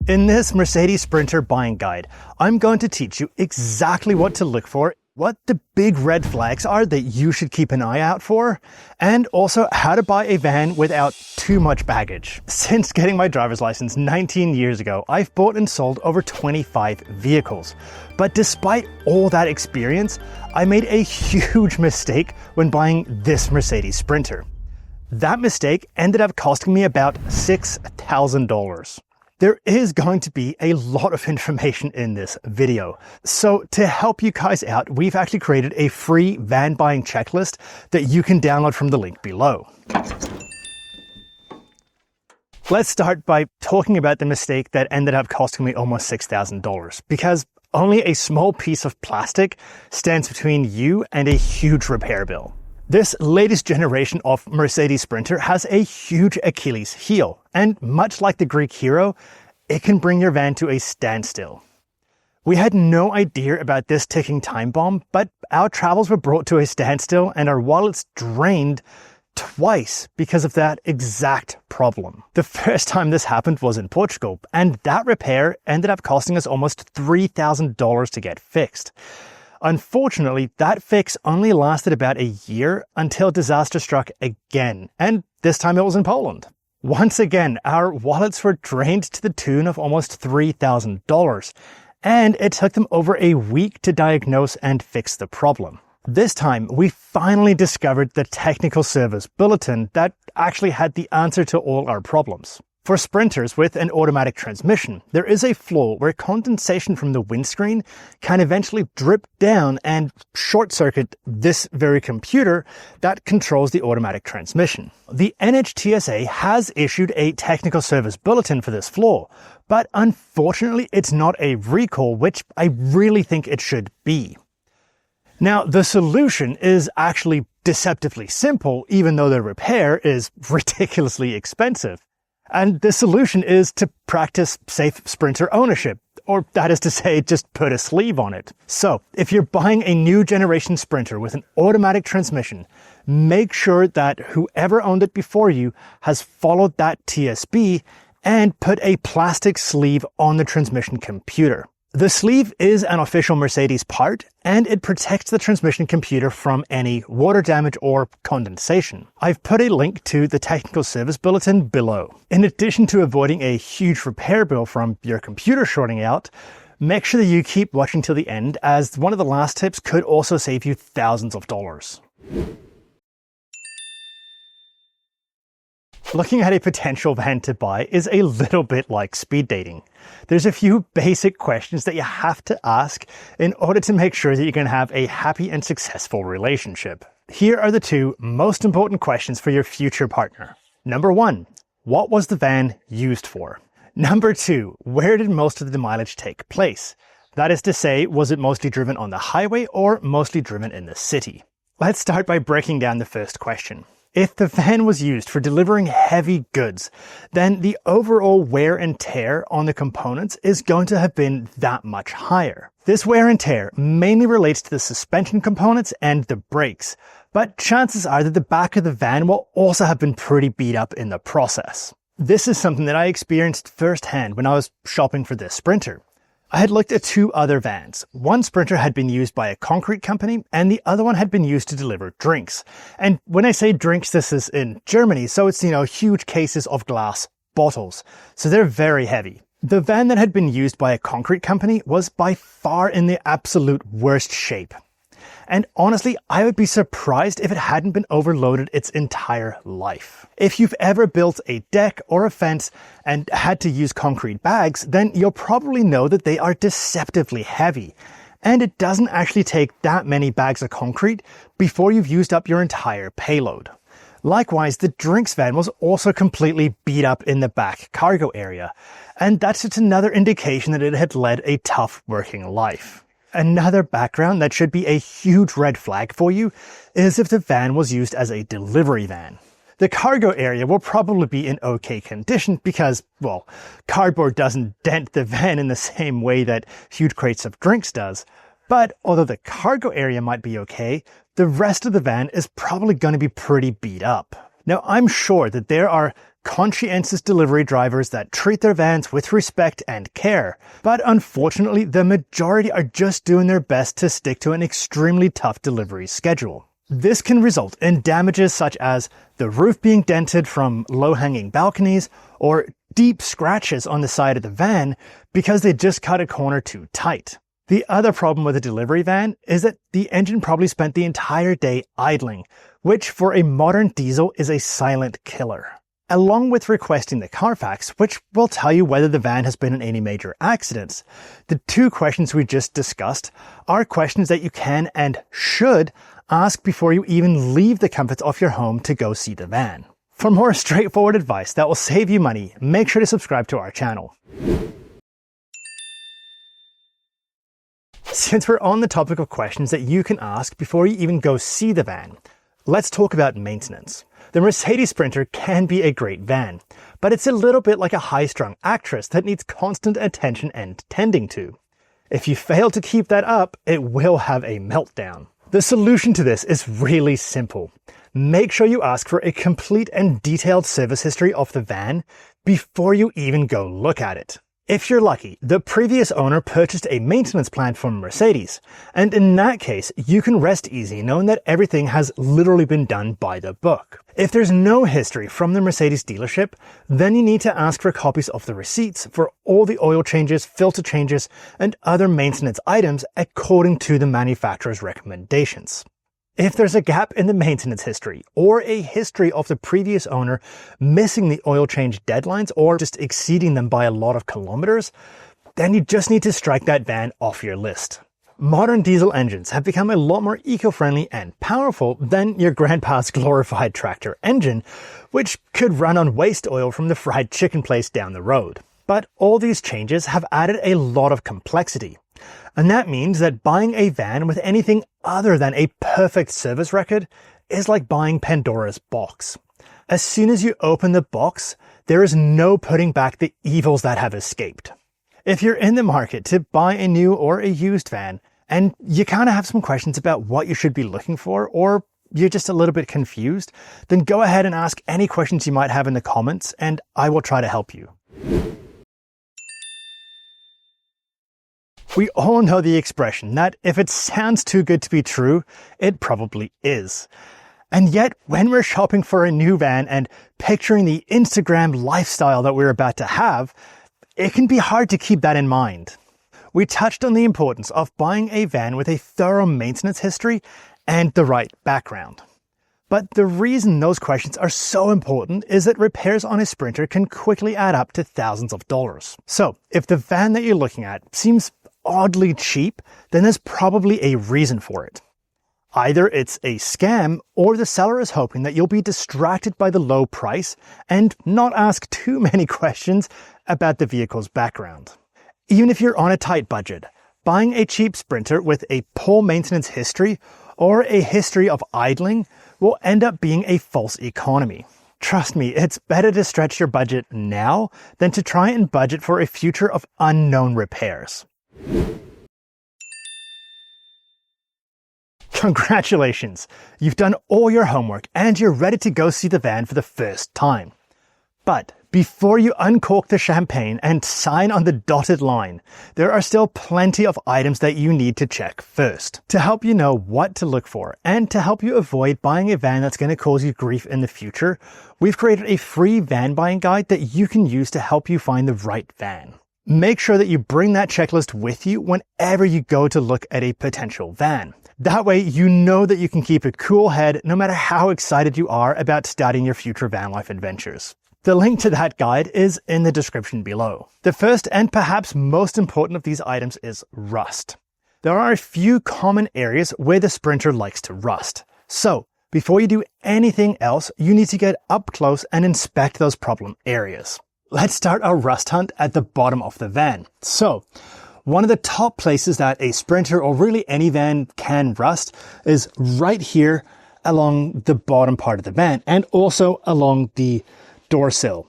In this Mercedes Sprinter buying guide, I'm going to teach you exactly what to look for, what the big red flags are that you should keep an eye out for, and also how to buy a van without too much baggage. Since getting my driver's license 19 years ago, I've bought and sold over 25 vehicles. But despite all that experience, I made a huge mistake when buying this Mercedes Sprinter. That mistake ended up costing me about $6,000. There is going to be a lot of information in this video. So to help you guys out, we've actually created a free van buying checklist that you can download from the link below. Let's start by talking about the mistake that ended up costing me almost $6,000, because only a small piece of plastic stands between you and a huge repair bill. This latest generation of Mercedes Sprinter has a huge Achilles heel, and much like the Greek hero, it can bring your van to a standstill. We had no idea about this ticking time bomb, but our travels were brought to a standstill and our wallets drained twice because of that exact problem. The first time this happened was in Portugal, and that repair ended up costing us almost $3,000 to get fixed. Unfortunately, that fix only lasted about a year until disaster struck again, and this time it was in Poland. Once again, our wallets were drained to the tune of almost $3,000, and it took them over a week to diagnose and fix the problem. This time, we finally discovered the technical service bulletin that actually had the answer to all our problems. For Sprinters with an automatic transmission, there is a flaw where condensation from the windscreen can eventually drip down and short-circuit this very computer that controls the automatic transmission. The NHTSA has issued a technical service bulletin for this flaw, but unfortunately it's not a recall, which I really think it should be. Now, the solution is actually deceptively simple, even though the repair is ridiculously expensive. And the solution is to practice safe Sprinter ownership, or that is to say, just put a sleeve on it. So, if you're buying a new generation Sprinter with an automatic transmission, make sure that whoever owned it before you has followed that TSB and put a plastic sleeve on the transmission computer. The sleeve is an official Mercedes part, and it protects the transmission computer from any water damage or condensation. I've put a link to the technical service bulletin below. In addition to avoiding a huge repair bill from your computer shorting out, make sure that you keep watching till the end, as one of the last tips could also save you thousands of dollars. Looking at a potential van to buy is a little bit like speed dating. There's a few basic questions that you have to ask in order to make sure that you can have a happy and successful relationship. Here are the two most important questions for your future partner. Number 1, what was the van used for? Number 2, where did most of the mileage take place? That is to say, was it mostly driven on the highway or mostly driven in the city? Let's start by breaking down the first question. If the van was used for delivering heavy goods, then the overall wear and tear on the components is going to have been that much higher. This wear and tear mainly relates to the suspension components and the brakes, but chances are that the back of the van will also have been pretty beat up in the process. This is something that I experienced firsthand when I was shopping for this Sprinter. I had looked at 2 other vans. One Sprinter had been used by a concrete company, and the other one had been used to deliver drinks. And when I say drinks, this is in Germany, so it's, huge cases of glass bottles. So they're very heavy. The van that had been used by a concrete company was by far in the absolute worst shape. And honestly, I would be surprised if it hadn't been overloaded its entire life. If you've ever built a deck or a fence and had to use concrete bags, then you'll probably know that they are deceptively heavy. And it doesn't actually take that many bags of concrete before you've used up your entire payload. Likewise, the drinks van was also completely beat up in the back cargo area. And that's just another indication that it had led a tough working life. Another background that should be a huge red flag for you is if the van was used as a delivery van. The cargo area will probably be in okay condition because, well, cardboard doesn't dent the van in the same way that huge crates of drinks does. But although the cargo area might be okay, the rest of the van is probably going to be pretty beat up. Now, I'm sure that there are conscientious delivery drivers that treat their vans with respect and care, but unfortunately, the majority are just doing their best to stick to an extremely tough delivery schedule. This can result in damages such as the roof being dented from low-hanging balconies or deep scratches on the side of the van because they just cut a corner too tight. The other problem with a delivery van is that the engine probably spent the entire day idling, which for a modern diesel is a silent killer. Along with requesting the Carfax, which will tell you whether the van has been in any major accidents, the two questions we just discussed are questions that you can and should ask before you even leave the comforts of your home to go see the van. For more straightforward advice that will save you money, make sure to subscribe to our channel. Since we're on the topic of questions that you can ask before you even go see the van, let's talk about maintenance. The Mercedes Sprinter can be a great van, but it's a little bit like a high-strung actress that needs constant attention and tending to. If you fail to keep that up, it will have a meltdown. The solution to this is really simple. Make sure you ask for a complete and detailed service history of the van before you even go look at it. If you're lucky, the previous owner purchased a maintenance plan from Mercedes, and in that case, you can rest easy knowing that everything has literally been done by the book. If there's no history from the Mercedes dealership, then you need to ask for copies of the receipts for all the oil changes, filter changes, and other maintenance items according to the manufacturer's recommendations. If there's a gap in the maintenance history, or a history of the previous owner missing the oil change deadlines or just exceeding them by a lot of kilometers, then you just need to strike that van off your list. Modern diesel engines have become a lot more eco-friendly and powerful than your grandpa's glorified tractor engine, which could run on waste oil from the fried chicken place down the road. But all these changes have added a lot of complexity. And that means that buying a van with anything other than a perfect service record is like buying Pandora's box. As soon as you open the box, there is no putting back the evils that have escaped. If you're in the market to buy a new or a used van, and you kind of have some questions about what you should be looking for, or you're just a little bit confused, then go ahead and ask any questions you might have in the comments, and I will try to help you. We all know the expression that if it sounds too good to be true, it probably is. And yet, when we're shopping for a new van and picturing the Instagram lifestyle that we're about to have, it can be hard to keep that in mind. We touched on the importance of buying a van with a thorough maintenance history and the right background. But the reason those questions are so important is that repairs on a Sprinter can quickly add up to thousands of dollars. So, if the van that you're looking at seems oddly cheap, then there's probably a reason for it. Either it's a scam, or the seller is hoping that you'll be distracted by the low price and not ask too many questions about the vehicle's background. Even if you're on a tight budget, buying a cheap Sprinter with a poor maintenance history or a history of idling will end up being a false economy. Trust me, it's better to stretch your budget now than to try and budget for a future of unknown repairs. Congratulations! You've done all your homework and you're ready to go see the van for the first time. But before you uncork the champagne and sign on the dotted line, there are still plenty of items that you need to check first. To help you know what to look for and to help you avoid buying a van that's going to cause you grief in the future, we've created a free van buying guide that you can use to help you find the right van. Make sure that you bring that checklist with you whenever you go to look at a potential van. That way you know that you can keep a cool head no matter how excited you are about starting your future van life adventures. The link to that guide is in the description below. The first and perhaps most important of these items is rust. There are a few common areas where the Sprinter likes to rust. So, before you do anything else, you need to get up close and inspect those problem areas. Let's start our rust hunt at the bottom of the van. So, one of the top places that a Sprinter or really any van can rust is right here along the bottom part of the van and also along the door sill.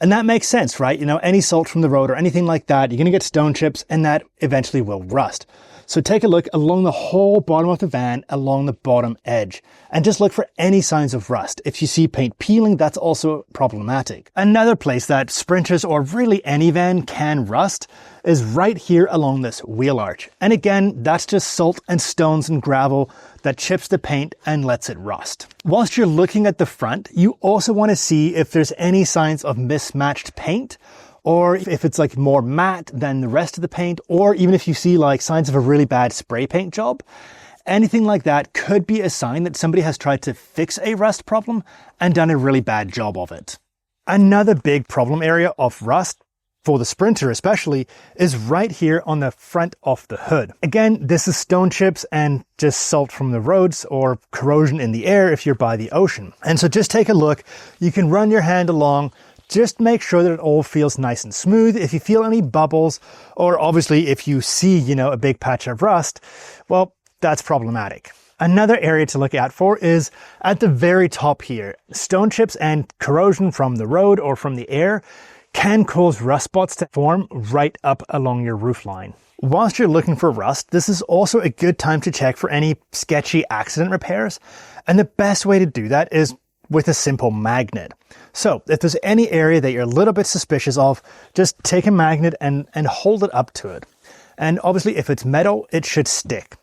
And that makes sense, right? You know, any salt from the road or anything like that, you're going to get stone chips and that eventually will rust. So take a look along the whole bottom of the van, along the bottom edge, and just look for any signs of rust. If you see paint peeling, that's also problematic. Another place that sprinters or really any van can rust is right here along this wheel arch. And again, that's just salt and stones and gravel that chips the paint and lets it rust. Whilst you're looking at the front, you also want to see if there's any signs of mismatched paint, or if it's like more matte than the rest of the paint, or even if you see like signs of a really bad spray paint job. Anything like that could be a sign that somebody has tried to fix a rust problem and done a really bad job of it. Another big problem area of rust, for the Sprinter especially, is right here on the front of the hood. Again, this is stone chips and just salt from the roads or corrosion in the air if you're by the ocean. And so just take a look. You can run your hand along. Just make sure that it all feels nice and smooth. If you feel any bubbles, or obviously if you see, a big patch of rust, well, that's problematic. Another area to look out for is at the very top here. Stone chips and corrosion from the road or from the air can cause rust spots to form right up along your roofline. Whilst you're looking for rust, this is also a good time to check for any sketchy accident repairs. And the best way to do that is with a simple magnet. So if there's any area that you're a little bit suspicious of, just take a magnet and hold it up to it. And obviously if it's metal, it should stick.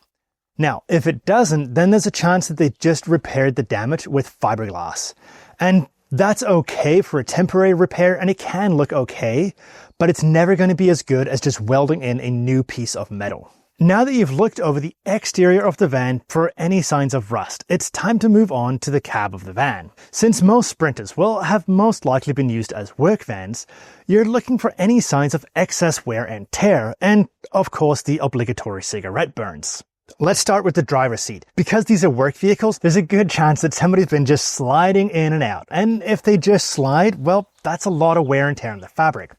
Now, if it doesn't, then there's a chance that they just repaired the damage with fiberglass. And that's okay for a temporary repair, and it can look okay, but it's never going to be as good as just welding in a new piece of metal. Now that you've looked over the exterior of the van for any signs of rust, it's time to move on to the cab of the van. Since most Sprinters will have most likely been used as work vans, you're looking for any signs of excess wear and tear, and of course the obligatory cigarette burns. Let's start with the driver's seat. Because these are work vehicles, there's a good chance that somebody's been just sliding in and out. And if they just slide, well, that's a lot of wear and tear on the fabric.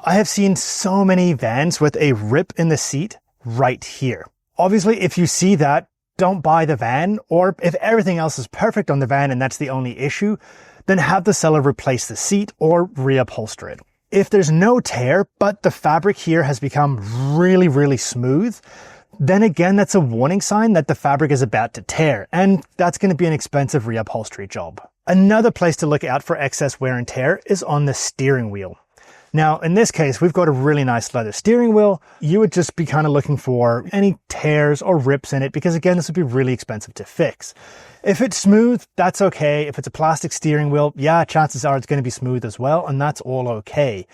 I have seen so many vans with a rip in the seat right here. Obviously, if you see that, don't buy the van, or if everything else is perfect on the van and that's the only issue, then have the seller replace the seat or reupholster it. If there's no tear, but the fabric here has become really, really smooth, then again, that's a warning sign that the fabric is about to tear, and that's going to be an expensive reupholstery job. Another place to look out for excess wear and tear is on the steering wheel. Now, in this case, we've got a really nice leather steering wheel. You would just be kind of looking for any tears or rips in it, because again, this would be really expensive to fix. If it's smooth, that's okay. If it's a plastic steering wheel, yeah, chances are it's going to be smooth as well, and that's all okay.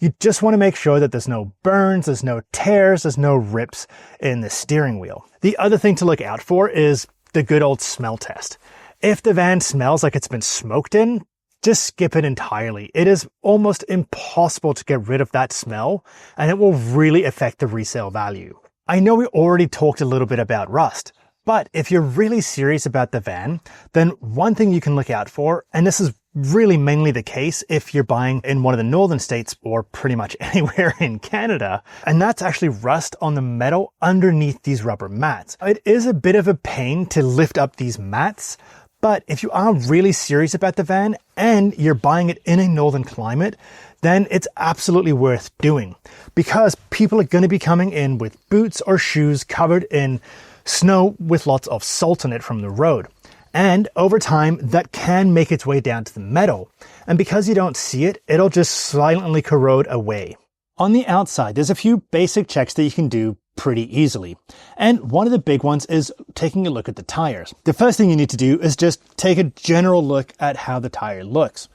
You just want to make sure that there's no burns, there's no tears, there's no rips in the steering wheel. The other thing to look out for is the good old smell test. If the van smells like it's been smoked in, just skip it entirely. It is almost impossible to get rid of that smell, and it will really affect the resale value. I know we already talked a little bit about rust, but if you're really serious about the van, then one thing you can look out for, and this is really mainly the case if you're buying in one of the northern states or pretty much anywhere in Canada, and that's actually rust on the metal underneath these rubber mats. It is a bit of a pain to lift up these mats, but if you are really serious about the van and you're buying it in a northern climate, then it's absolutely worth doing, because people are going to be coming in with boots or shoes covered in snow with lots of salt in it from the road. And over time, that can make its way down to the metal. And because you don't see it, it'll just silently corrode away. On the outside, there's a few basic checks that you can do pretty easily. And one of the big ones is taking a look at the tires. The first thing you need to do is just take a general look at how the tire looks.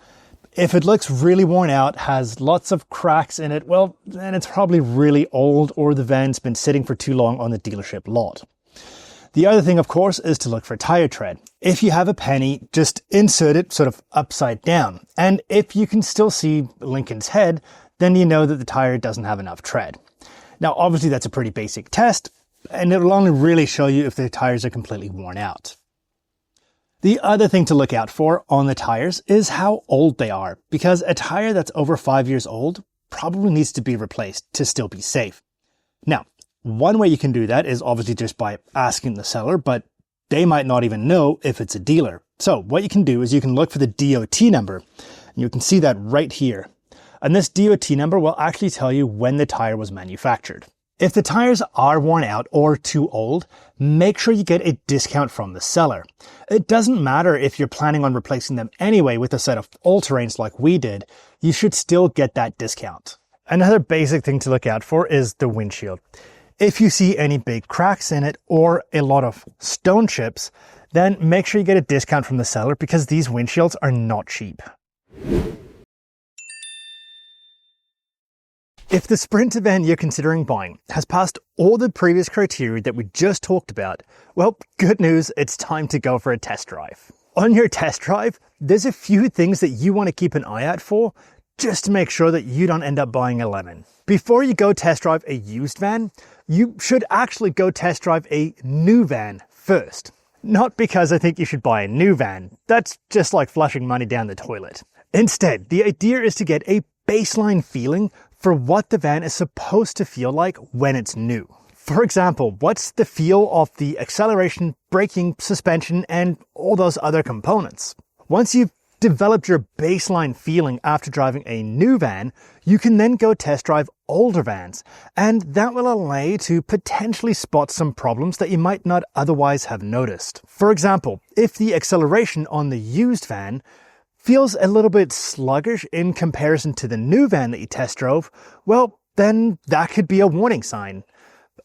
If it looks really worn out, has lots of cracks in it, well, then it's probably really old, or the van's been sitting for too long on the dealership lot. The other thing, of course, is to look for tire tread. If you have a penny, just insert it sort of upside down. And if you can still see Lincoln's head, then you know that the tire doesn't have enough tread. Now, obviously, that's a pretty basic test, and it'll only really show you if the tires are completely worn out. The other thing to look out for on the tires is how old they are, because a tire that's over 5 years old probably needs to be replaced to still be safe. Now, one way you can do that is obviously just by asking the seller, but they might not even know if it's a dealer. So what you can do is you can look for the DOT number, and you can see that right here. And this DOT number will actually tell you when the tire was manufactured. If the tires are worn out or too old, make sure you get a discount from the seller. It doesn't matter if you're planning on replacing them anyway with a set of all-terrains like we did, you should still get that discount. Another basic thing to look out for is the windshield. If you see any big cracks in it or a lot of stone chips, then make sure you get a discount from the seller because these windshields are not cheap. If the Sprinter van you're considering buying has passed all the previous criteria that we just talked about, well, good news, it's time to go for a test drive. On your test drive, there's a few things that you want to keep an eye out for just to make sure that you don't end up buying a lemon. Before you go test drive a used van, you should actually go test drive a new van first. Not because I think you should buy a new van, that's just like flushing money down the toilet. Instead, the idea is to get a baseline feeling for what the van is supposed to feel like when it's new. For example, what's the feel of the acceleration, braking, suspension, and all those other components? Once you've developed your baseline feeling after driving a new van, you can then go test drive older vans, and that will allow you to potentially spot some problems that you might not otherwise have noticed. For example, if the acceleration on the used van feels a little bit sluggish in comparison to the new van that you test drove, well, then that could be a warning sign.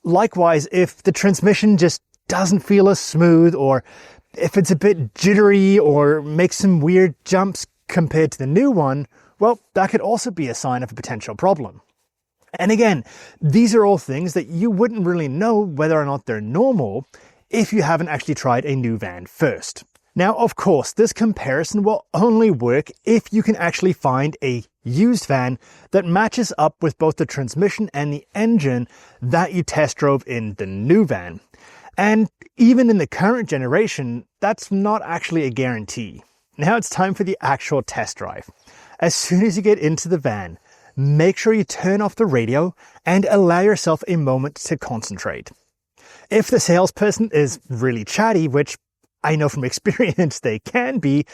Likewise, if the transmission just doesn't feel as smooth, or if it's a bit jittery or makes some weird jumps compared to the new one, well, that could also be a sign of a potential problem. And again, these are all things that you wouldn't really know whether or not they're normal if you haven't actually tried a new van first. Now, of course, this comparison will only work if you can actually find a used van that matches up with both the transmission and the engine that you test drove in the new van. And even in the current generation, that's not actually a guarantee. Now it's time for the actual test drive. As soon as you get into the van, make sure you turn off the radio and allow yourself a moment to concentrate. If the salesperson is really chatty, which I know from experience they can be,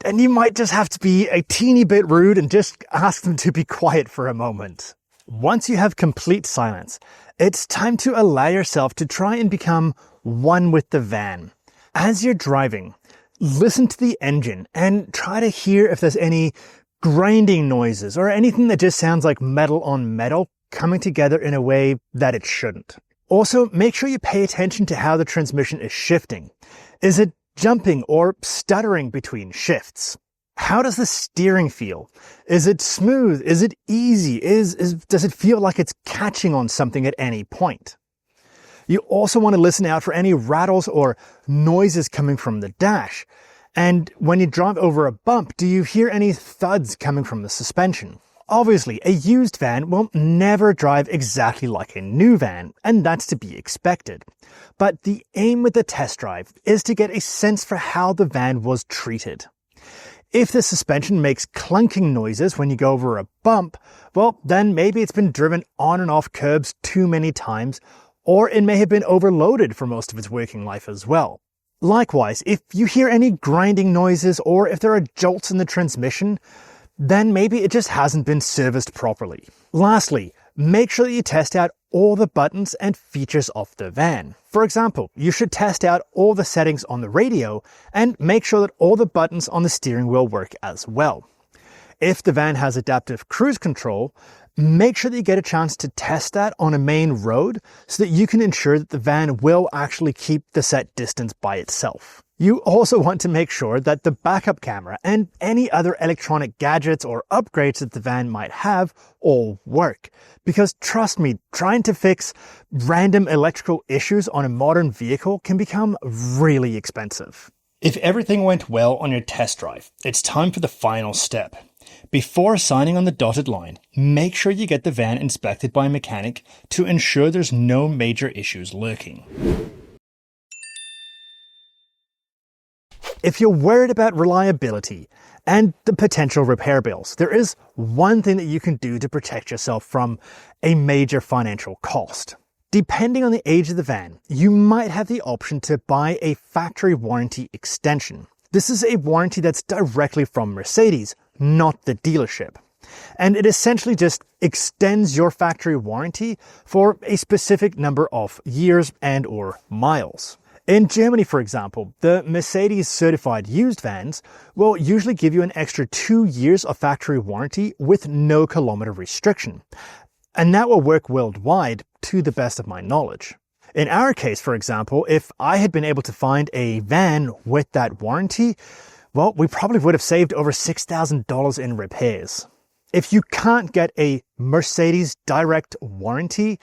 and you might just have to be a teeny bit rude and just ask them to be quiet for a moment. Once you have complete silence, it's time to allow yourself to try and become one with the van. As you're driving, listen to the engine and try to hear if there's any grinding noises or anything that just sounds like metal on metal coming together in a way that it shouldn't. Also, make sure you pay attention to how the transmission is shifting. Is it jumping or stuttering between shifts? How does the steering feel? Is it smooth? Is it easy? Does it feel like it's catching on something at any point? You also want to listen out for any rattles or noises coming from the dash. And when you drive over a bump, do you hear any thuds coming from the suspension? Obviously, a used van will never drive exactly like a new van, and that's to be expected. But the aim with the test drive is to get a sense for how the van was treated. If the suspension makes clunking noises when you go over a bump, well, then maybe it's been driven on and off curbs too many times, or it may have been overloaded for most of its working life as well. Likewise, if you hear any grinding noises or if there are jolts in the transmission, then maybe it just hasn't been serviced properly. Lastly, make sure that you test out all the buttons and features of the van. For example, you should test out all the settings on the radio and make sure that all the buttons on the steering wheel work as well. If the van has adaptive cruise control, make sure that you get a chance to test that on a main road so that you can ensure that the van will actually keep the set distance by itself. You also want to make sure that the backup camera and any other electronic gadgets or upgrades that the van might have all work. Because trust me, trying to fix random electrical issues on a modern vehicle can become really expensive. If everything went well on your test drive, it's time for the final step. Before signing on the dotted line, make sure you get the van inspected by a mechanic to ensure there's no major issues lurking. If you're worried about reliability and the potential repair bills, there is one thing that you can do to protect yourself from a major financial cost. Depending on the age of the van, you might have the option to buy a factory warranty extension. This is a warranty that's directly from Mercedes, not the dealership. And it essentially just extends your factory warranty for a specific number of years and or miles. In Germany, for example, the Mercedes certified used vans will usually give you an extra 2 years of factory warranty with no kilometer restriction. And that will work worldwide to the best of my knowledge. In our case, for example, if I had been able to find a van with that warranty, well, we probably would have saved over $6,000 in repairs. If you can't get a Mercedes direct warranty,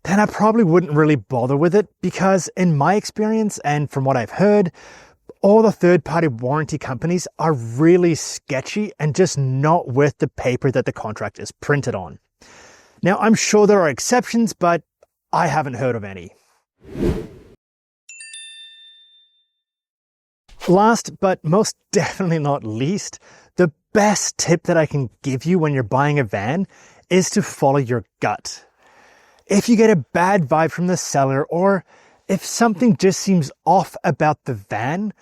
then I probably wouldn't really bother with it because in my experience and from what I've heard, all the third-party warranty companies are really sketchy and just not worth the paper that the contract is printed on. Now, I'm sure there are exceptions, but I haven't heard of any. Last, but most definitely not least, the best tip that I can give you when you're buying a van is to follow your gut. If you get a bad vibe from the seller, or if something just seems off about the van,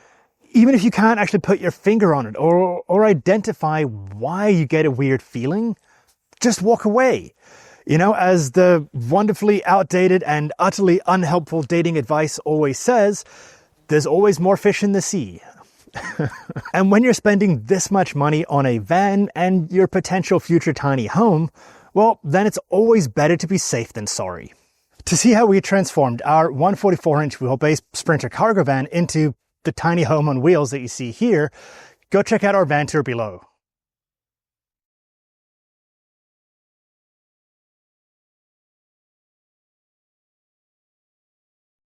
even if you can't actually put your finger on it or identify why you get a weird feeling, just walk away. You know, as the wonderfully outdated and utterly unhelpful dating advice always says, there's always more fish in the sea. And when you're spending this much money on a van and your potential future tiny home, well, then it's always better to be safe than sorry. To see how we transformed our 144-inch wheelbase Sprinter cargo van into the tiny home on wheels that you see here, go check out our van tour below.